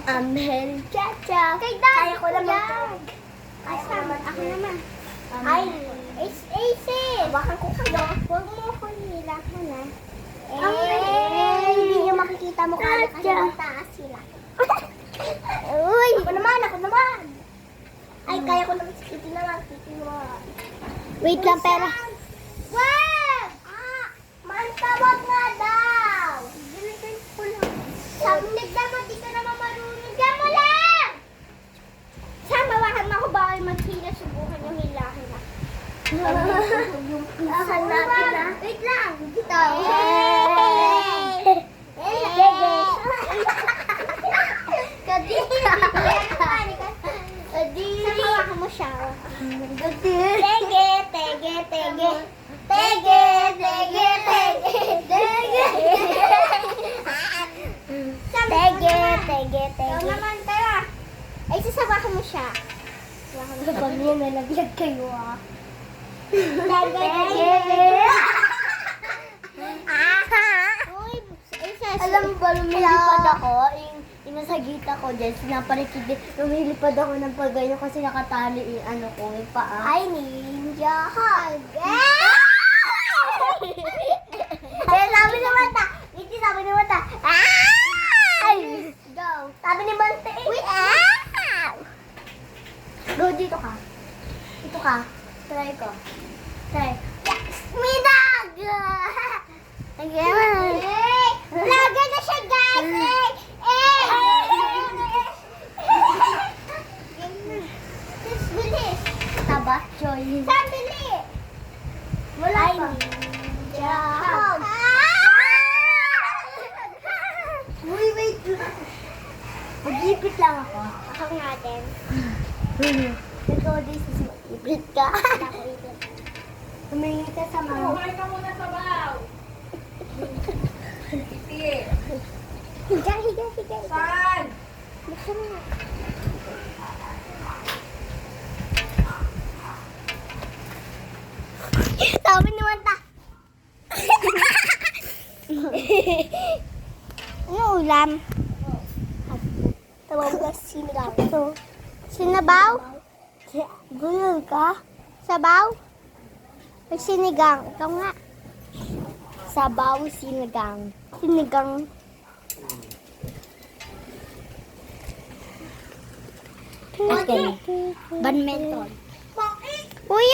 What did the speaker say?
Amel Chacha. Kaya ko naman. Ay, ako naman. Ay, easy. Hawakan ko kayo. Huwag mo ako hilahan na. Hindi nyo makikita mo kaya kasi mataas sila. Uy! Ako naman. Ay, kaya ko naman si Kitty naman. Wait lang, pero... Wag! Mantawag nga daw. Ginitin ko lang. Samnag naman, di ka naman marunong. Diyan mo lang! Samawahan mo ako baka maghila. Subukan yung hilahin na. Yung pisan natin na. Wait lang. Dito. Samawahan mo siya. Tege. Ikaw naman, tara. Ay, sasabahan mo siya. Pag niya nalaglag kayo, ah. Alam mo ba, lumilipad ako. Yung nasa gita ko dyan, sinaparikid din. Lumilipad ako ng pagganyo kasi nakatali yung ano ko, yung paa. Ay, ninja hug. Sabi ni Mata. Hindi, sabi ni Mata. Ay! Go. Sabi ni Bante. Go, dito ka. Dito ka. Try ko. Try. Yes! Midag! Again. Laga na siya, guys! Bilis! Taba, Joy. Sandali! Wala pa. Ninja hug. Uy, wait lang. Mag-ipit lang ako. Ako natin. Ikaw din sa mag-ipit ka. Humingi ka sa mga. Kumain ka muna sa baw. Sige. Higa. Saan? Buksan mo. Sabi ni Manta. Ano ulam? Tawag ka sinigaw. Sinabaw? Gulol ka? Sabaw? May sinigang. Ikaw nga. Sabaw, sinigang. Sinigang. Okay. Badminton. Uy,